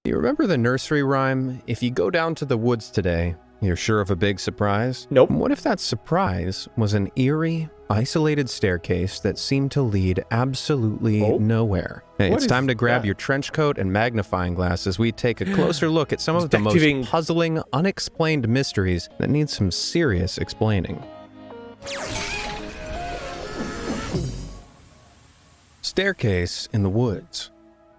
You remember the nursery rhyme, if you go down to the woods today, you're sure of a big surprise? Nope. What if that surprise was an eerie, isolated staircase that seemed to lead absolutely nowhere? Hey, it's time to grab your trench coat and magnifying glass as we take a closer look at some of the most puzzling, unexplained mysteries that need some serious explaining. Staircase in the woods.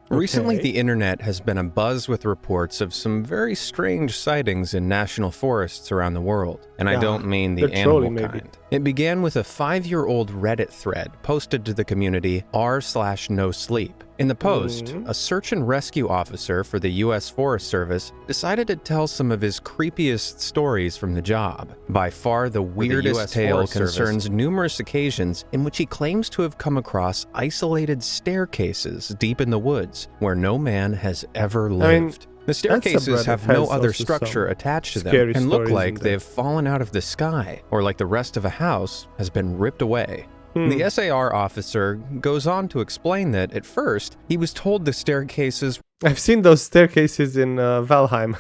Recently, the internet has been abuzz with reports of some very strange sightings in national forests around the world. And I don't mean the animal kind. It began with a 5-year-old Reddit thread posted to the community r/no-sleep. In the post, a search and rescue officer for the U.S. Forest Service decided to tell some of his creepiest stories from the job. By far the weirdest tale concerns numerous occasions in which he claims to have come across isolated staircases deep in the woods where no man has ever lived. The staircases have no other structure attached to them and look like they've fallen out of the sky, or like the rest of a house has been ripped away. The SAR officer goes on to explain that, at first, he was told the staircases I've seen those staircases in Valheim.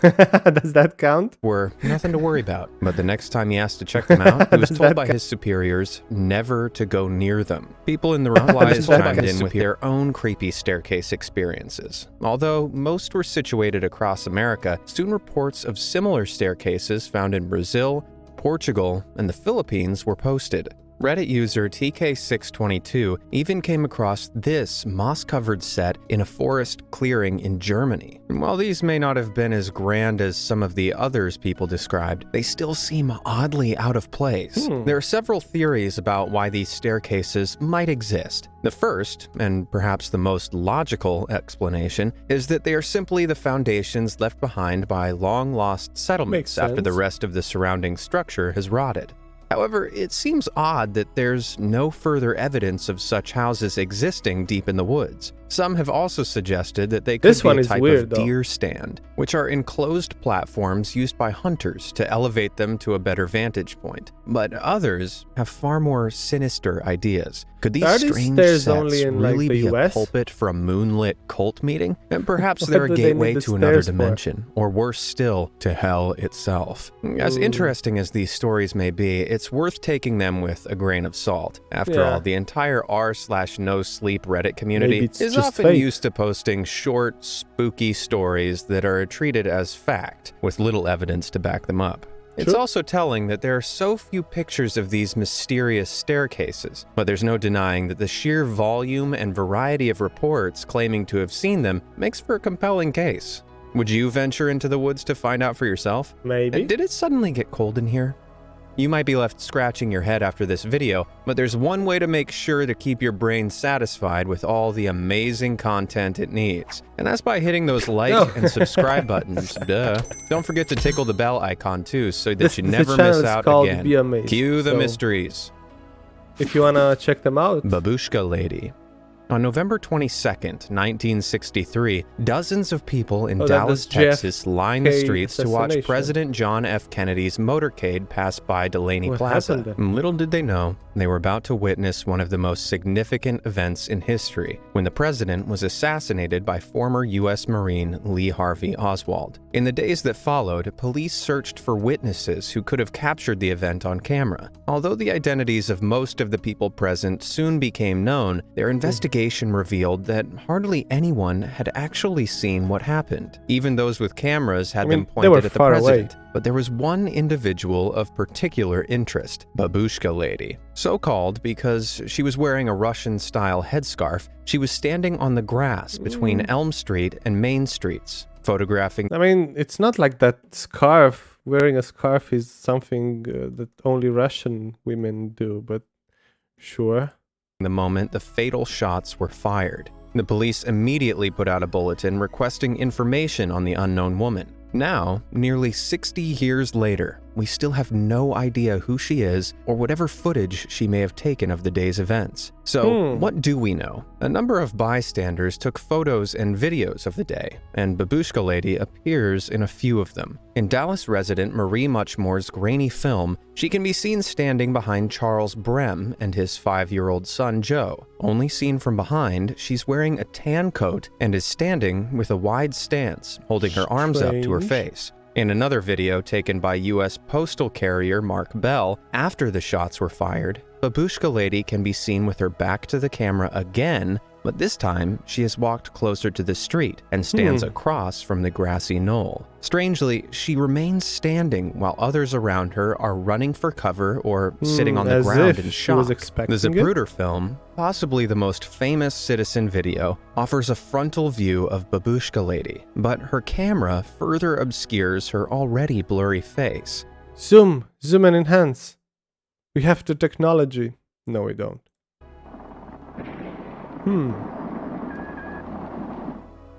Does that count? Were nothing to worry about. But the next time he asked to check them out, he was told by his superiors never to go near them. People in the replies chimed in with their own creepy staircase experiences. Although most were situated across America, soon reports of similar staircases found in Brazil, Portugal, and the Philippines were posted. Reddit user TK622 even came across this moss-covered set in a forest clearing in Germany. And while these may not have been as grand as some of the others people described, they still seem oddly out of place. There are several theories about why these staircases might exist. The first, and perhaps the most logical explanation, is that they are simply the foundations left behind by long-lost settlements after the rest of the surrounding structure has rotted. However, it seems odd that there's no further evidence of such houses existing deep in the woods. Some have also suggested that they could be a type of deer stand, which are enclosed platforms used by hunters to elevate them to a better vantage point. But others have far more sinister ideas. Could these strange sets really be a pulpit for a moonlit cult meeting? And perhaps they're a gateway to another dimension, or worse still, to hell itself. As interesting as these stories may be, it's worth taking them with a grain of salt. After all, the entire r/no-sleep Reddit community is often used to posting short, spooky stories that are treated as fact, with little evidence to back them up. It's also telling that there are so few pictures of these mysterious staircases, but there's no denying that the sheer volume and variety of reports claiming to have seen them makes for a compelling case. Would you venture into the woods to find out for yourself? Maybe. Did it suddenly get cold in here? You might be left scratching your head after this video, but there's one way to make sure to keep your brain satisfied with all the amazing content it needs. And that's by hitting those like and subscribe buttons, duh. Don't forget to tickle the bell icon too, so that you never miss out again. Cue the mysteries. If you wanna check them out. Babushka Lady. On November 22nd, 1963, dozens of people in Dallas, Texas lined the streets to watch President John F. Kennedy's motorcade pass by Delaney Plaza. Little did they know, they were about to witness one of the most significant events in history, when the president was assassinated by former U.S. Marine Lee Harvey Oswald. In the days that followed, police searched for witnesses who could have captured the event on camera. Although the identities of most of the people present soon became known, their investigation revealed that hardly anyone had actually seen what happened. Even those with cameras had them pointed at the president. But there was one individual of particular interest, Babushka Lady. So called because she was wearing a Russian-style headscarf. She was standing on the grass between Elm Street and Main Streets, photographing. I mean, it's not like that scarf. Wearing a scarf is something that only Russian women do, but sure. The moment the fatal shots were fired. The police immediately put out a bulletin requesting information on the unknown woman. Now, nearly 60 years later, we still have no idea who she is or whatever footage she may have taken of the day's events. So, what do we know? A number of bystanders took photos and videos of the day, and Babushka Lady appears in a few of them. In Dallas resident Marie Muchmore's grainy film, she can be seen standing behind Charles Brem and his 5-year-old son Joe. Only seen from behind, she's wearing a tan coat and is standing with a wide stance, holding her arms up to her face. In another video taken by U.S. postal carrier Mark Bell after the shots were fired, Babushka Lady can be seen with her back to the camera again, but this time she has walked closer to the street and stands across from the grassy knoll. Strangely, she remains standing while others around her are running for cover or sitting on the ground in shock. The Zapruder film, possibly the most famous citizen video, offers a frontal view of Babushka Lady, but her camera further obscures her already blurry face. Zoom and enhance. We have the technology. No, we don't.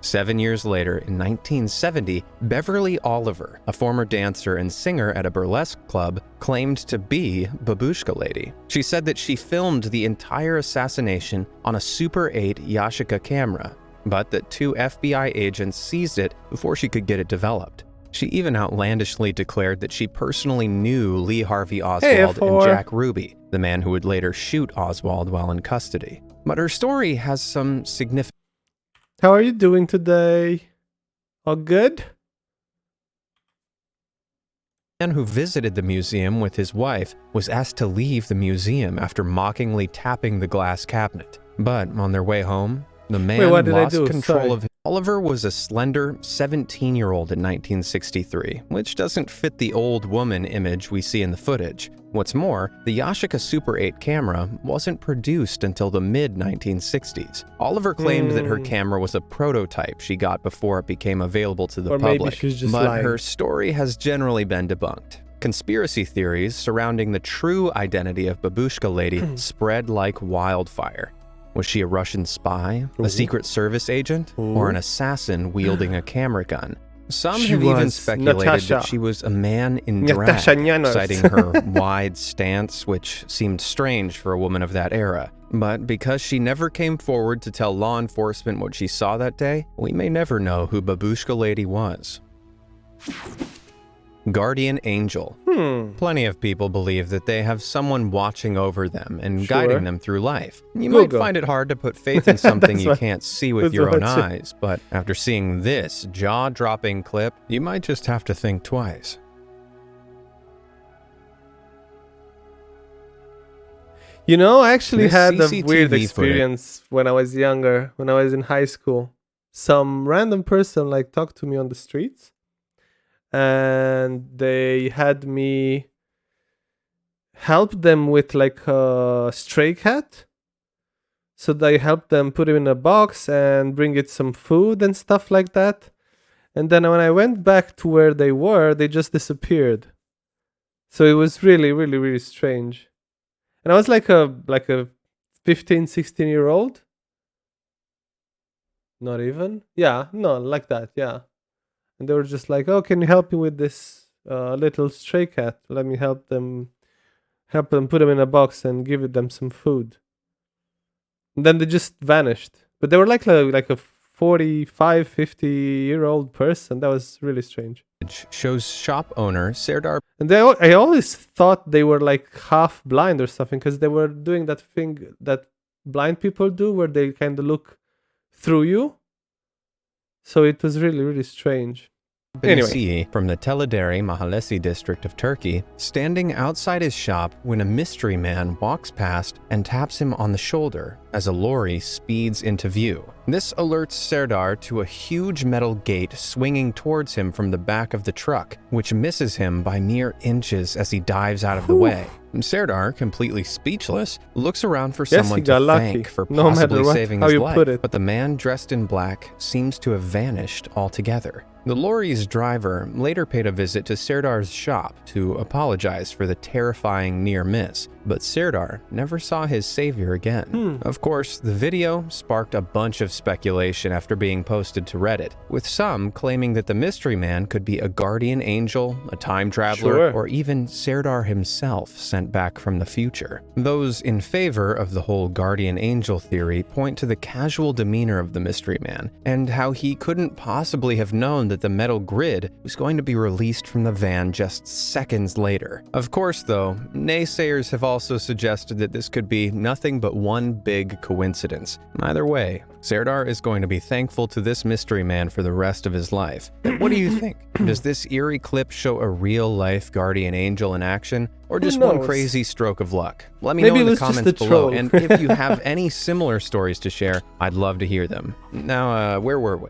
7 years later, in 1970, Beverly Oliver, a former dancer and singer at a burlesque club, claimed to be Babushka Lady. She said that she filmed the entire assassination on a Super 8 Yashica camera, but that 2 FBI agents seized it before she could get it developed. She even outlandishly declared that she personally knew Lee Harvey Oswald and Jack Ruby, the man who would later shoot Oswald while in custody. But her story has some significance. How are you doing today? All good? The man who visited the museum with his wife was asked to leave the museum after mockingly tapping the glass cabinet. But on their way home, the man lost control of him. Oliver was a slender 17-year-old in 1963, which doesn't fit the old woman image we see in the footage. What's more, the Yashica Super 8 camera wasn't produced until the mid-1960s. Oliver claimed that her camera was a prototype she got before it became available to the public, but her story has generally been debunked. Conspiracy theories surrounding the true identity of Babushka Lady spread like wildfire. Was she a Russian spy, a Secret Service agent, or an assassin wielding a camera gun? Some have even speculated that she was a man in drag, citing her wide stance, which seemed strange for a woman of that era. But because she never came forward to tell law enforcement what she saw that day, we may never know who Babushka Lady was. Guardian Angel. Plenty of people believe that they have someone watching over them and guiding them through life. You might find it hard to put faith in something you can't see with your own eyes, but after seeing this jaw-dropping clip, you might just have to think twice. You know, I actually had a weird experience when I was younger, when I was in high school. Some random person talked to me on the streets. And they had me help them with a stray cat. So they helped them put him in a box and bring it some food and stuff like that. And then when I went back to where they were, they just disappeared. So it was really, really, really strange. And I was like a 15, 16-year-old. Not even? Yeah, no, like that, yeah. And they were just like, oh, can you help me with this little stray cat? Let me help them put them in a box and give them some food. And then they just vanished. But they were like a 45, 50-year-old person. That was really strange. Shows shop owner Serdar. And I always thought they were half blind or something, because they were doing that thing that blind people do where they kind of look through you. So it was really, really strange. Anyway, from the Telederi Mahallesi district of Turkey, standing outside his shop when a mystery man walks past and taps him on the shoulder as a lorry speeds into view. This alerts Serdar to a huge metal gate swinging towards him from the back of the truck, which misses him by mere inches as he dives out of the way. Serdar, completely speechless, looks around for someone to thank for possibly saving his life, but the man dressed in black seems to have vanished altogether. The lorry's driver later paid a visit to Serdar's shop to apologize for the terrifying near miss, but Serdar never saw his savior again. Of Of course, the video sparked a bunch of speculation after being posted to Reddit, with some claiming that the mystery man could be a guardian angel, a time traveler, or even Serdar himself sent back from the future. Those in favor of the whole guardian angel theory point to the casual demeanor of the mystery man, and how he couldn't possibly have known that the metal grid was going to be released from the van just seconds later. Of course, though, naysayers have also suggested that this could be nothing but one big coincidence. Either way, Serdar is going to be thankful to this mystery man for the rest of his life. What do you think? Does this eerie clip show a real-life guardian angel in action, or just one crazy stroke of luck? Let me know in the comments below, and if you have any similar stories to share, I'd love to hear them. Now, where were we?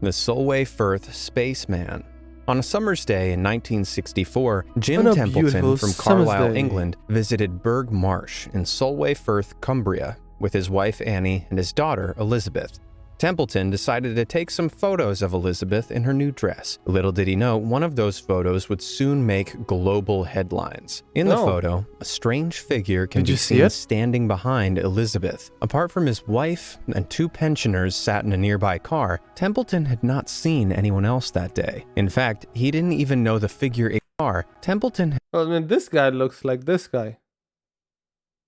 The Solway Firth Spaceman. On a summer's day in 1964, Jim Templeton from Carlisle, England, visited Burgh Marsh in Solway Firth, Cumbria, with his wife Annie and his daughter Elizabeth. Templeton decided to take some photos of Elizabeth in her new dress. Little did he know, one of those photos would soon make global headlines. In the photo, a strange figure can be seen standing behind Elizabeth. Apart from his wife and two pensioners sat in a nearby car, Templeton had not seen anyone else that day. In fact, he didn't even know the figure in the car. Templeton I mean, this guy looks like this guy.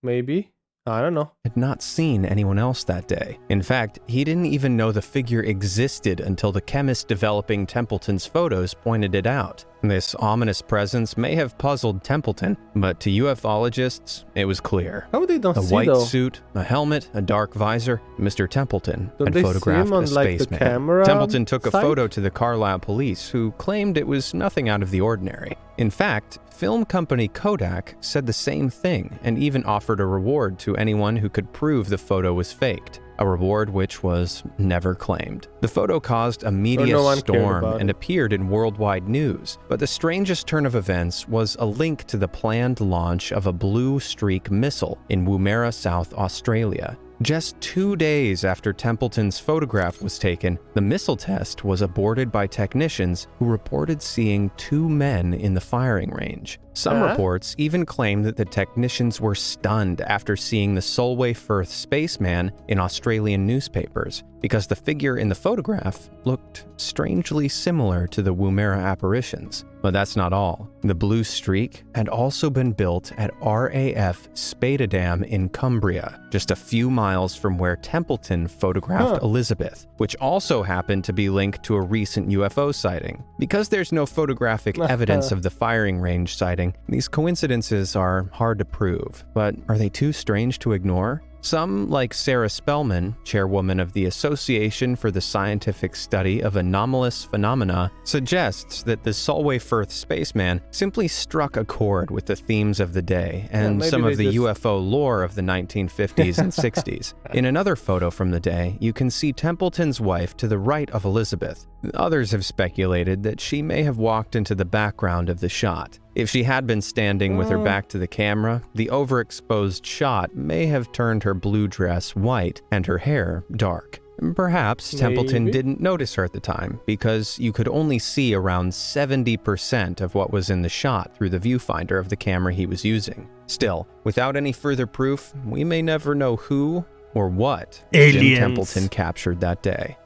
Maybe. I don't know. Had not seen anyone else that day. In fact, he didn't even know the figure existed until the chemist developing Templeton's photos pointed it out. This ominous presence may have puzzled Templeton, but to ufologists, it was clear. How they don't a see, white though? suit, a helmet, a dark visor, Mr. Templeton Don't had they photographed see him on, a like, the spaceman. camera Templeton took a side? photo to the Carlisle police, who claimed it was nothing out of the ordinary. In fact, film company Kodak said the same thing and even offered a reward to anyone who could prove the photo was faked. A reward which was never claimed. The photo caused a media storm and appeared in worldwide news, but the strangest turn of events was a link to the planned launch of a Blue Streak missile in Woomera, South Australia. Just 2 days after Templeton's photograph was taken, the missile test was aborted by technicians who reported seeing 2 men in the firing range. Some reports even claim that the technicians were stunned after seeing the Solway Firth spaceman in Australian newspapers, because the figure in the photograph looked strangely similar to the Woomera apparitions. But that's not all. The Blue Streak had also been built at RAF Spadadam in Cumbria, just a few miles from where Templeton photographed Elizabeth, which also happened to be linked to a recent UFO sighting. Because there's no photographic evidence of the firing range sighting, these coincidences are hard to prove, but are they too strange to ignore? Some, like Sarah Spellman, chairwoman of the Association for the Scientific Study of Anomalous Phenomena, suggests that the Solway Firth spaceman simply struck a chord with the themes of the day and some of the UFO lore of the 1950s and 60s. In another photo from the day, you can see Templeton's wife to the right of Elizabeth. Others have speculated that she may have walked into the background of the shot. If she had been standing with her back to the camera, the overexposed shot may have turned her blue dress white and her hair dark. Perhaps Templeton didn't notice her at the time, because you could only see around 70% of what was in the shot through the viewfinder of the camera he was using. Still, without any further proof, we may never know who or what Jim Templeton captured that day.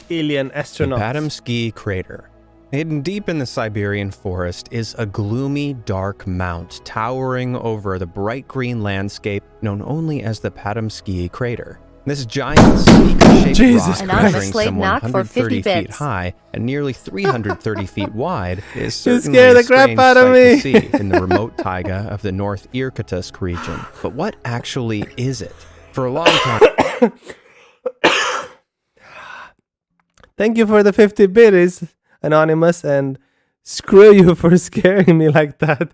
Alien astronauts. The Padomski Crater. Hidden deep in the Siberian forest is a gloomy, dark mount towering over the bright green landscape known only as the Padomski Crater. This giant snake-shaped rock measuring some 130 feet high and nearly 330 feet wide is certainly a strange sight to see in the remote taiga of the North Irkutsk region. But what actually is it? For a long time... Thank you for the 50 biddies, Anonymous, and screw you for scaring me like that.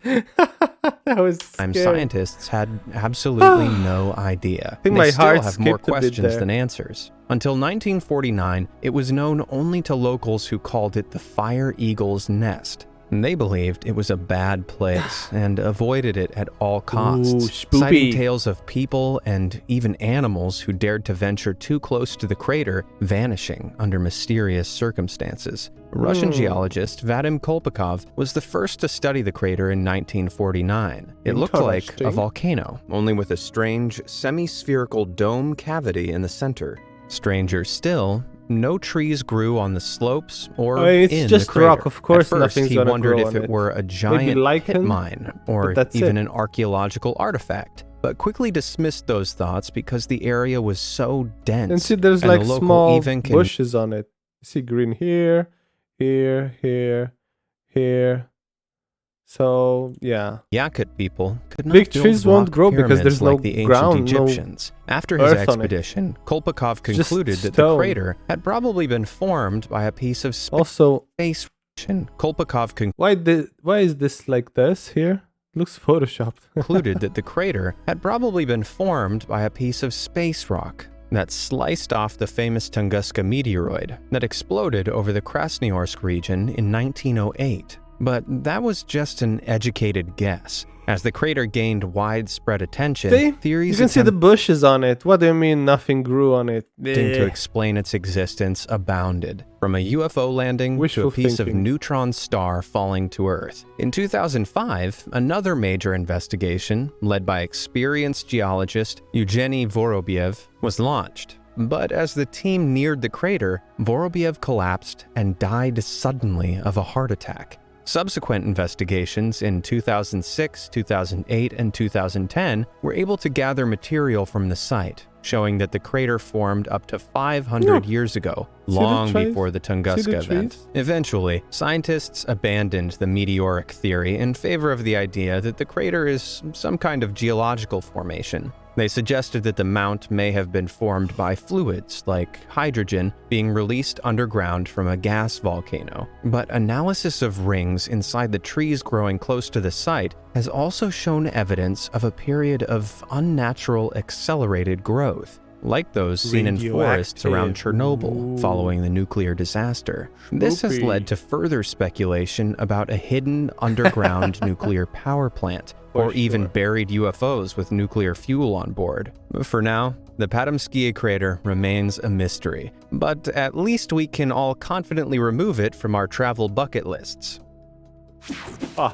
That was scary. Scientists had absolutely no idea. I think they my heart still have more questions than answers. Until 1949, it was known only to locals who called it the Fire Eagle's Nest. and they believed it was a bad place and avoided it at all costs, Ooh, citing tales of people and even animals who dared to venture too close to the crater vanishing under mysterious circumstances. Russian geologist Vadim Kolpakov was the first to study the crater in 1949. It looked like a volcano, only with a strange semi-spherical dome cavity in the center. Stranger still, no trees grew on the slopes or it's in just the crater. rock, of course. At first, he wondered if it were a Maybe giant lichen, pit mine or even an archaeological artifact, but quickly dismissed those thoughts because the area was so dense. And see, there's like small bushes on it. You see green here, here, here, here. So, yeah. Yakut people could not big build trees won't grow because there's no like the ancient ground, Egyptians. no After his earth on it. expedition, Kolpakov concluded that the stone. crater had probably been formed by a piece of Also, space. Kolpakov why is this like this here? Looks photoshopped. concluded that the crater had probably been formed by a piece of space rock that sliced off the famous Tunguska meteoroid that exploded over the Krasnoyarsk region in 1908. But that was just an educated guess. As the crater gained widespread attention, theories you can see the bushes on it. What do you mean nothing grew on it? to explain its existence abounded. From a UFO landing to a piece of neutron star falling to Earth. In 2005, another major investigation, led by experienced geologist Evgeny Vorobyev, was launched. But as the team neared the crater, Vorobyev collapsed and died suddenly of a heart attack. Subsequent investigations in 2006, 2008, and 2010 were able to gather material from the site, showing that the crater formed up to 500 years ago, long before the Tunguska event. Eventually, scientists abandoned the meteoric theory in favor of the idea that the crater is some kind of geological formation. They suggested that the mount may have been formed by fluids, like hydrogen, being released underground from a gas volcano. But analysis of rings inside the trees growing close to the site has also shown evidence of a period of unnatural accelerated growth, like those seen in forests around Chernobyl following the nuclear disaster. This has led to further speculation about a hidden underground nuclear power plant, or even buried UFOs with nuclear fuel on board. For now, the Padomskia crater remains a mystery, but at least we can all confidently remove it from our travel bucket lists.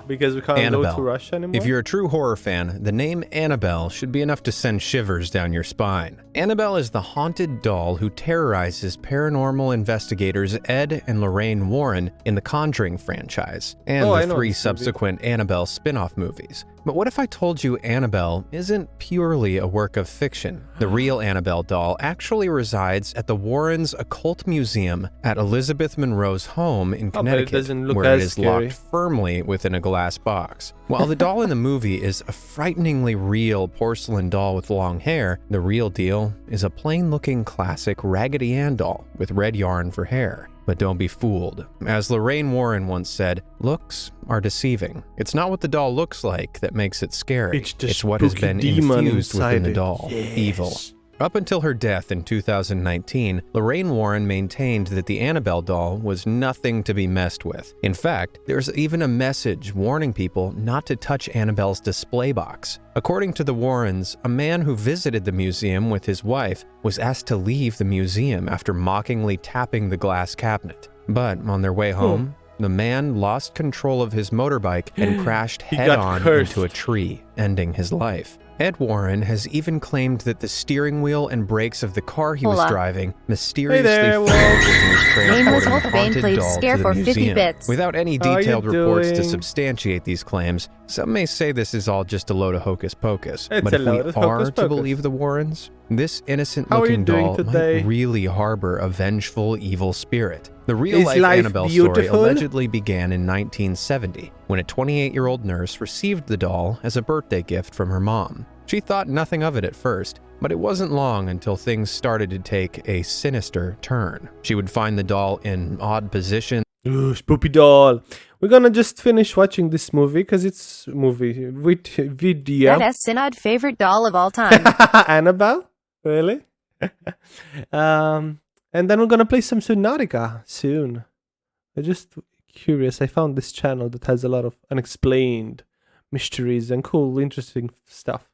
Because we can't go to Russia anymore? If you're a true horror fan, the name Annabelle should be enough to send shivers down your spine. Annabelle is the haunted doll who terrorizes paranormal investigators Ed and Lorraine Warren in the Conjuring franchise, and the 3 subsequent Annabelle spin-off movies. But what if I told you Annabelle isn't purely a work of fiction? The real Annabelle doll actually resides at the Warrens' Occult Museum at Elizabeth Monroe's home in Connecticut, where it is locked firmly within a glass box. While the doll in the movie is a frighteningly real porcelain doll with long hair, the real deal is a plain-looking classic Raggedy Ann doll with red yarn for hair. But don't be fooled. As Lorraine Warren once said, looks are deceiving. It's not what the doll looks like that makes it scary. It's what has been infused within the doll. Evil. Up until her death in 2019, Lorraine Warren maintained that the Annabelle doll was nothing to be messed with. In fact, there's even a message warning people not to touch Annabelle's display box. According to the Warrens, a man who visited the museum with his wife was asked to leave the museum after mockingly tapping the glass cabinet. But on their way home, the man lost control of his motorbike and crashed head-on into a tree, ending his life. Ed Warren has even claimed that the steering wheel and brakes of the car he was driving mysteriously failed when he was transporting the haunted doll to the museum. Without any detailed reports to substantiate these claims, some may say this is all just a load of hocus pocus. But if we are to believe the Warrens, this innocent-looking doll might really harbor a vengeful evil spirit. The real-life Annabelle story allegedly began in 1970, when a 28-year-old nurse received the doll as a birthday gift from her mom. She thought nothing of it at first, but it wasn't long until things started to take a sinister turn. She would find the doll in odd positions. Spoopy doll. We're gonna just finish watching this movie because it's movie with video. That is Synod favorite doll of all time. Annabelle? Really? And then we're gonna play some Subnautica soon. I just curious, I found this channel that has a lot of unexplained mysteries and cool, interesting stuff.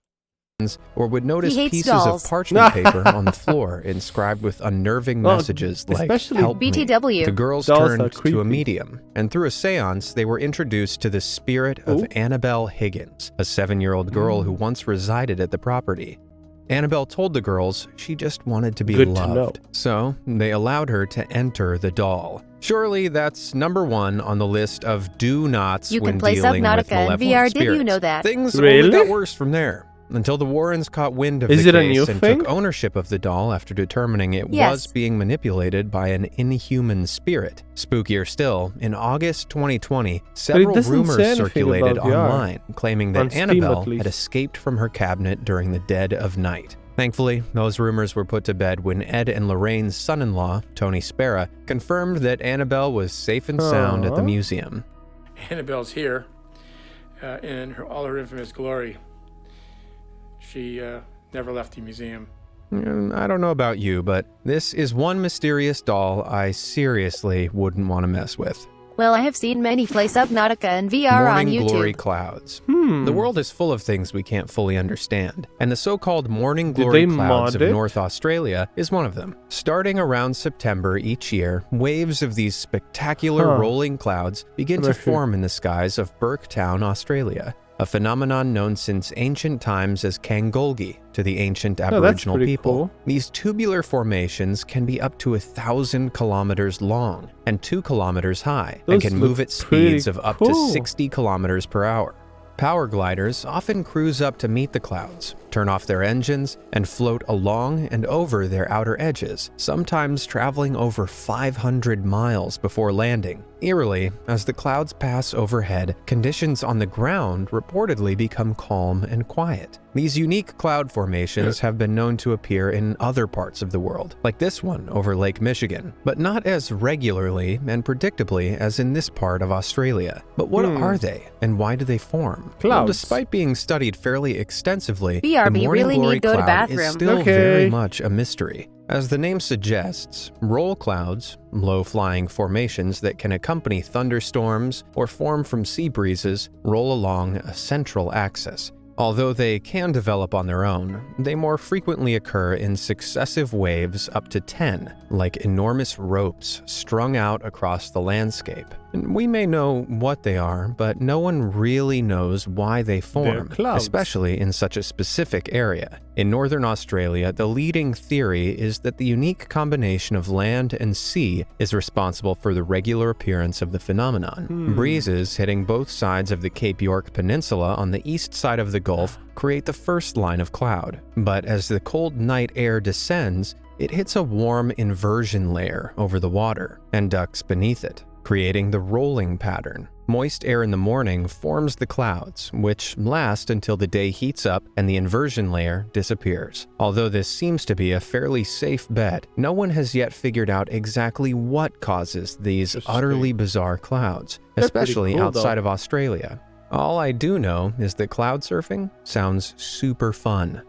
Or would notice pieces dolls. of parchment paper on the floor inscribed with unnerving messages like, help BTW. me. The girls Dolls turned are to a creepy. medium, and through a seance, they were introduced to the spirit of Annabelle Higgins, a 7-year-old girl who once resided at the property. Annabelle told the girls she just wanted to be Good to loved, know. so they allowed her to enter the doll. Surely that's number 1 on the list of do-nots You when can play dealing with Subnautica in malevolent VR. spirits. Did you know that? Things Really? only got worse from there, until the Warrens caught wind of Is the it a case new and thing? took ownership of the doll after determining it Yes. was being manipulated by an inhuman spirit. Spookier still, in August 2020, several doesn't say rumors anything circulated about VR. online claiming On that Steam, Annabelle at least. had escaped from her cabinet during the dead of night. Thankfully, those rumors were put to bed when Ed and Lorraine's son-in-law, Tony Spera, confirmed that Annabelle was safe and sound at the Aw. museum. Annabelle's here in all her infamous glory. She never left the museum. I don't know about you, but this is one mysterious doll I seriously wouldn't want to mess with. Well, I have seen many play Subnautica in VR on Morning YouTube. glory clouds. The world is full of things we can't fully understand, and the so-called morning Did glory they clouds mod of it? North Australia is one of them. Starting around September each year, waves of these spectacular rolling clouds begin to That's true. form in the skies of Burketown, Australia, a phenomenon known since ancient times as Kangolgi to the ancient that's Aboriginal pretty people. cool. These tubular formations can be up to 1,000 kilometers long and 2 kilometers high, and Those can look move at pretty speeds of up to cool. 60 kilometers per hour. Power gliders often cruise up to meet the clouds, turn off their engines, and float along and over their outer edges, sometimes traveling over 500 miles before landing. Eerily, as the clouds pass overhead, conditions on the ground reportedly become calm and quiet. These unique cloud formations have been known to appear in other parts of the world, like this one over Lake Michigan, but not as regularly and predictably as in this part of Australia. But what are they, and why do they form? Well, Clouds. despite being studied fairly extensively, BRB the morning really glory need go to cloud is bathroom. still Okay. very much a mystery. As the name suggests, roll clouds, low-flying formations that can accompany thunderstorms or form from sea breezes, roll along a central axis. Although they can develop on their own, they more frequently occur in successive waves up to 10, like enormous ropes strung out across the landscape. And we may know what they are, but no one really knows why they form, clouds. especially in such a specific area. In northern Australia, the leading theory is that the unique combination of land and sea is responsible for the regular appearance of the phenomenon. Breezes hitting both sides of the Cape York Peninsula on the east side of the Gulf create the first line of cloud. But as the cold night air descends, it hits a warm inversion layer over the water and ducks beneath it, creating the rolling pattern. Moist air in the morning forms the clouds, which last until the day heats up and the inversion layer disappears. Although this seems to be a fairly safe bet, no one has yet figured out exactly what causes these utterly bizarre clouds, They're pretty especially cool, outside though. of Australia. All I do know is that cloud surfing sounds super fun.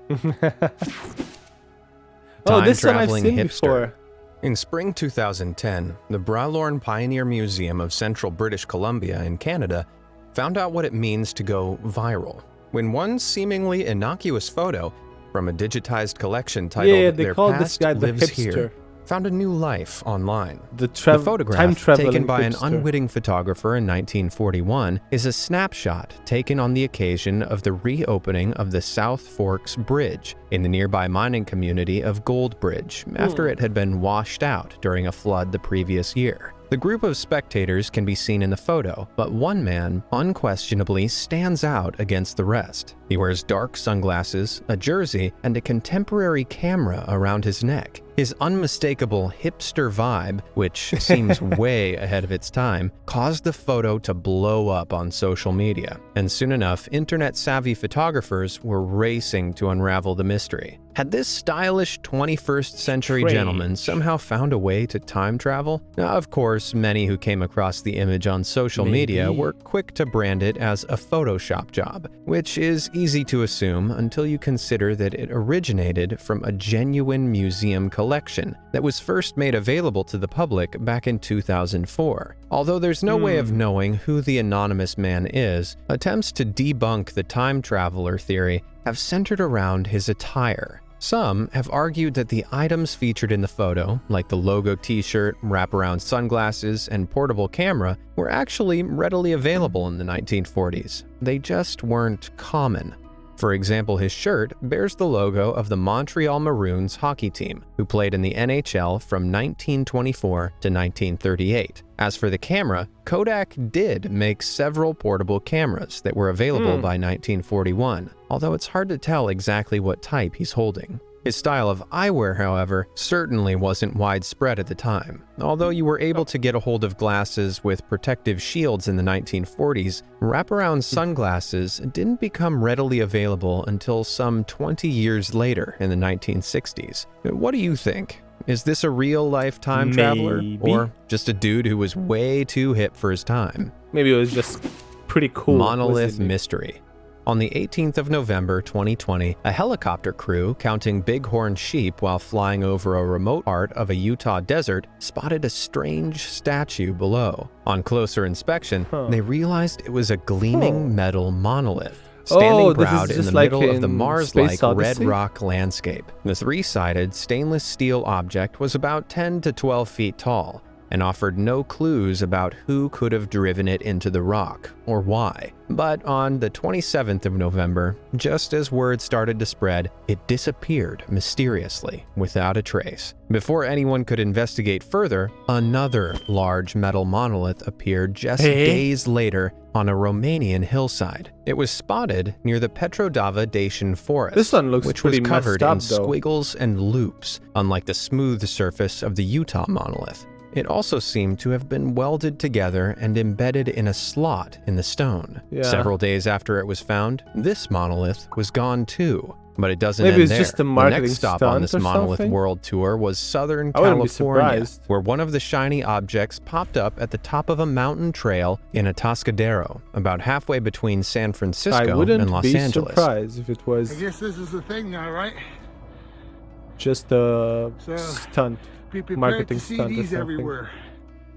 Oh, this one I've Time-traveling seen hipster. before. In spring 2010, the Bralorne Pioneer Museum of Central British Columbia in Canada found out what it means to go viral when one seemingly innocuous photo from a digitized collection titled Yeah, they Their call this Past guy the Lives hipster. Here found a new life online. The The photograph, time-traveling taken by an hipster. unwitting photographer in 1941, is a snapshot taken on the occasion of the reopening of the South Forks Bridge in the nearby mining community of Gold Bridge after it had been washed out during a flood the previous year. The group of spectators can be seen in the photo, but one man unquestionably stands out against the rest. He wears dark sunglasses, a jersey, and a contemporary camera around his neck. His unmistakable hipster vibe, which seems way ahead of its time, caused the photo to blow up on social media. And soon enough, internet-savvy photographers were racing to unravel the mystery. Had this stylish 21st century gentleman somehow found a way to time travel? Now, of course, many who came across the image on social media were quick to brand it as a Photoshop job, which is easy to assume until you consider that it originated from a genuine museum collection that was first made available to the public back in 2004. Although there's no way of knowing who the anonymous man is, attempts to debunk the time traveler theory have centered around his attire. Some have argued that the items featured in the photo, like the logo t-shirt, wraparound sunglasses, and portable camera, were actually readily available in the 1940s. They just weren't common. For example, his shirt bears the logo of the Montreal Maroons hockey team, who played in the NHL from 1924 to 1938. As for the camera, Kodak did make several portable cameras that were available by 1941, although it's hard to tell exactly what type he's holding. His style of eyewear, however, certainly wasn't widespread at the time. Although you were able to get a hold of glasses with protective shields in the 1940s, wraparound sunglasses didn't become readily available until some 20 years later in the 1960s. What do you think? Is this a real-life time traveler? Or just a dude who was way too hip for his time? Maybe it was just pretty cool. Monolith mystery. On the 18th of November 2020, a helicopter crew counting bighorn sheep while flying over a remote part of a Utah desert spotted a strange statue below. On closer inspection, they realized it was a gleaming metal monolith, standing proud in the middle of the Mars-like red rock landscape. The three-sided stainless steel object was about 10 to 12 feet tall and offered no clues about who could have driven it into the rock or why. But on the 27th of November, just as word started to spread, it disappeared mysteriously without a trace. Before anyone could investigate further, another large metal monolith appeared just days later on a Romanian hillside. It was spotted near the Petrodava Dacian forest, this one looks which was covered in though. squiggles and loops, unlike the smooth surface of the Utah monolith. It also seemed to have been welded together and embedded in a slot in the stone. Several days after it was found, this monolith was gone too. But it doesn't end there. Just a the next stop on this monolith world tour was Southern California, where one of the shiny objects popped up at the top of a mountain trail in Atascadero, about halfway between San Francisco and Los Angeles. I wouldn't be surprised if it was... I guess this is the thing now, right? Just a stunt. Marketing stunt or something. Everywhere.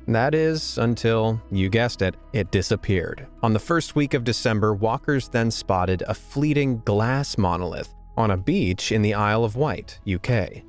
That is, until, you guessed it, it disappeared. On the first week of December, walkers then spotted a fleeting glass monolith on a beach in the Isle of Wight, UK.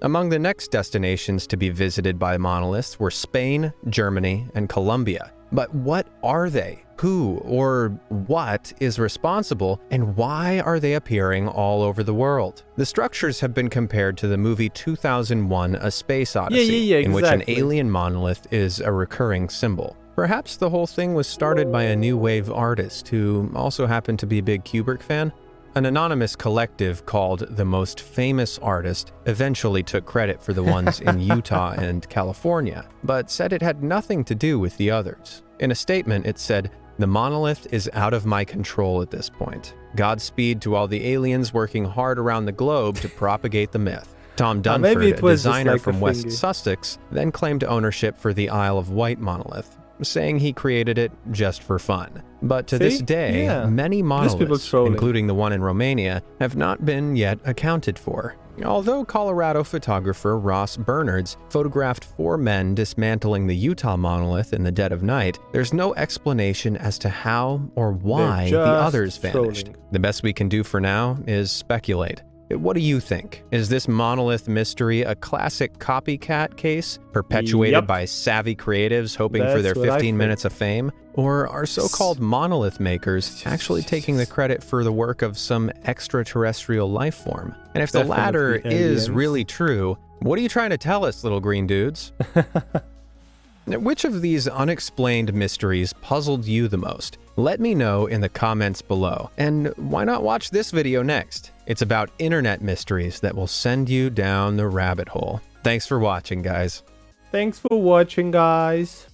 Among the next destinations to be visited by monoliths were Spain, Germany, and Colombia. But what are they? Who or what is responsible, and why are they appearing all over the world? The structures have been compared to the movie 2001: A Space Odyssey, in which an alien monolith is a recurring symbol. Perhaps the whole thing was started by a new wave artist who also happened to be a big Kubrick fan. An anonymous collective called The Most Famous Artist eventually took credit for the ones in Utah and California, but said it had nothing to do with the others. In a statement, it said, "The monolith is out of my control at this point. Godspeed to all the aliens working hard around the globe to propagate the myth." Tom Dunford, a designer from West Sussex, then claimed ownership for the Isle of Wight monolith, saying he created it just for fun. But to this day, many monoliths, including the one in Romania, have not been yet accounted for. Although Colorado photographer Ross Bernards photographed 4 men dismantling the Utah monolith in the dead of night, there's no explanation as to how or why the others vanished. The best we can do for now is speculate. What do you think? Is this monolith mystery a classic copycat case, perpetuated by savvy creatives hoping for their 15 minutes of fame? Or are so-called monolith makers actually taking the credit for the work of some extraterrestrial life form? And if the latter is really true, what are you trying to tell us, little green dudes? Which of these unexplained mysteries puzzled you the most? Let me know in the comments below. And why not watch this video next? It's about internet mysteries that will send you down the rabbit hole. Thanks for watching, guys. Thanks for watching, guys.